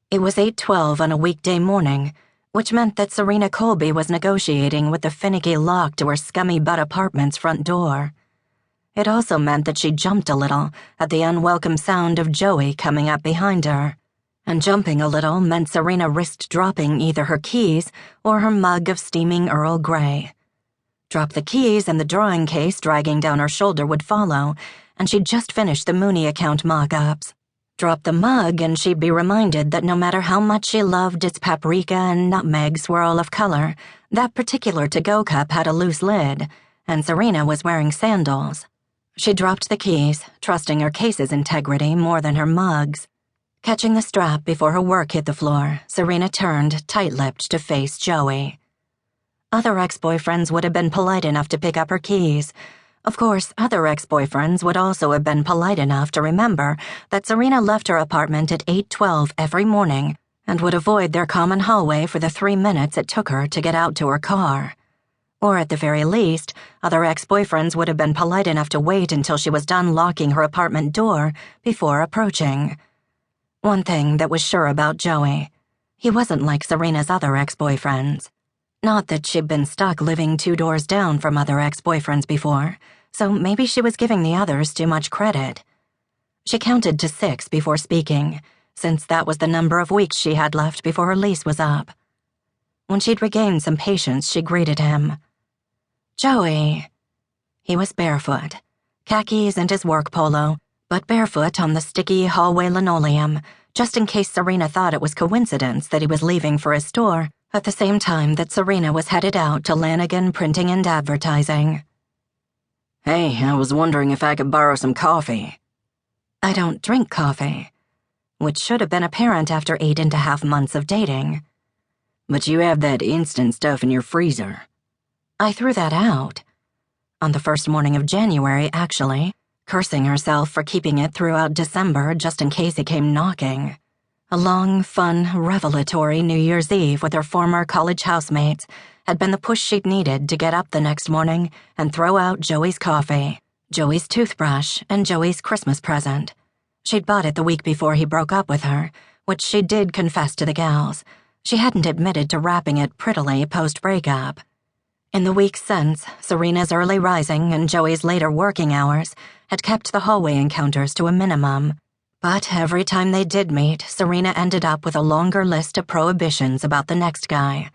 It was 8:12 on a weekday morning, which meant that Serena Colby was negotiating with the finicky lock to her scummy butt apartment's front door. It also meant that she jumped a little at the unwelcome sound of Joey coming up behind her. And jumping a little meant Serena risked dropping either her keys or her mug of steaming Earl Grey. Drop the keys and the drawing case dragging down her shoulder would follow, and she'd just finished the Mooney account mock-ups. Drop the mug and she'd be reminded that no matter how much she loved its paprika and nutmeg swirl of color, that particular to-go cup had a loose lid, and Serena was wearing sandals. She dropped the keys, trusting her case's integrity more than her mug's. Catching the strap before her work hit the floor, Serena turned, tight-lipped, to face Joey. Other ex-boyfriends would have been polite enough to pick up her keys. Of course, other ex-boyfriends would also have been polite enough to remember that Serena left her apartment at 8:12 every morning and would avoid their common hallway for the 3 minutes it took her to get out to her car. Or at the very least, other ex-boyfriends would have been polite enough to wait until she was done locking her apartment door before approaching. One thing that was sure about Joey: he wasn't like Serena's other ex-boyfriends. Not that she'd been stuck living 2 doors down from other ex-boyfriends before, so maybe she was giving the others too much credit. She counted to 6 before speaking, since that was the number of weeks she had left before her lease was up. When she'd regained some patience, she greeted him. "Joey." He was barefoot, khakis and his work polo, but barefoot on the sticky hallway linoleum, just in case Serena thought it was coincidence that he was leaving for his store at the same time that Serena was headed out to Lanigan Printing and Advertising. "Hey, I was wondering if I could borrow some coffee." "I don't drink coffee," which should have been apparent after 8.5 months of dating. "But you have that instant stuff in your freezer." I threw that out. On the first morning of January, actually, cursing herself for keeping it throughout December just in case he came knocking. A long, fun, revelatory New Year's Eve with her former college housemates had been the push she'd needed to get up the next morning and throw out Joey's coffee, Joey's toothbrush, and Joey's Christmas present. She'd bought it the week before he broke up with her, which she did confess to the gals. She hadn't admitted to wrapping it prettily post-breakup. In the weeks since, Serena's early rising and Joey's later working hours had kept the hallway encounters to a minimum. But every time they did meet, Serena ended up with a longer list of prohibitions about the next guy.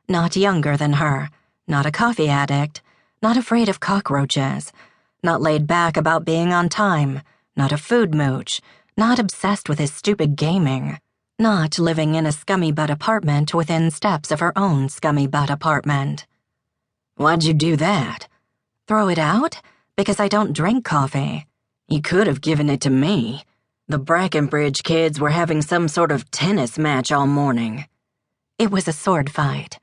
Not younger than her, not a coffee addict, not afraid of cockroaches, not laid back about being on time, not a food mooch, not obsessed with his stupid gaming, not living in a scummy butt apartment within steps of her own scummy butt apartment. "Why'd you do that?" "Throw it out? Because I don't drink coffee." "You could have given it to me. The Brackenbridge kids were having some sort of tennis match all morning." It was a sword fight.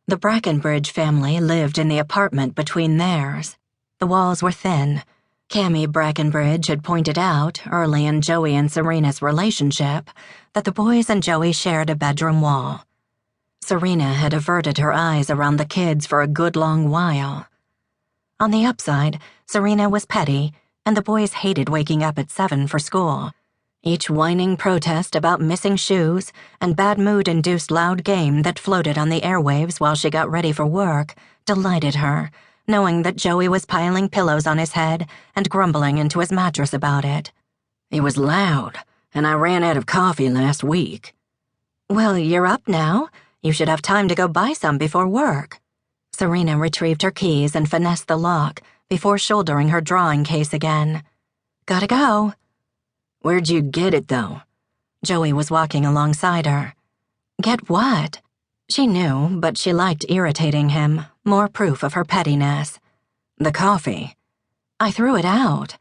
The Brackenbridge family lived in the apartment between theirs. The walls were thin. Cammie Brackenbridge had pointed out, early in Joey and Serena's relationship, that the boys and Joey shared a bedroom wall. Serena had averted her eyes around the kids for a good long while. On the upside, Serena was petty, and the boys hated waking up at 7 for school. Each whining protest about missing shoes and bad mood-induced loud game that floated on the airwaves while she got ready for work delighted her, knowing that Joey was piling pillows on his head and grumbling into his mattress about it. "It was loud, and I ran out of coffee last week." "Well, you're up now. You should have time to go buy some before work." Serena retrieved her keys and finessed the lock before shouldering her drawing case again. "Gotta go." "Where'd you get it, though?" Joey was walking alongside her. Get what? She knew, but she liked irritating him, more proof of her pettiness. "The coffee." "I threw it out."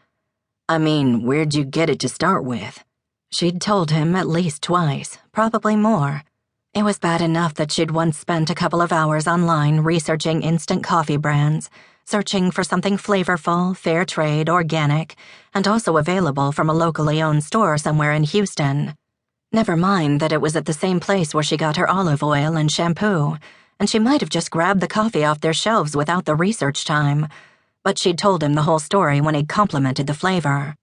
"I mean, where'd you get it to start with?" She'd told him at least twice, probably more. It was bad enough that she'd once spent a couple of hours online researching instant coffee brands, searching for something flavorful, fair trade, organic, and also available from a locally owned store somewhere in Houston. Never mind that it was at the same place where she got her olive oil and shampoo, and she might have just grabbed the coffee off their shelves without the research time, but she'd told him the whole story when he'd complimented the flavor.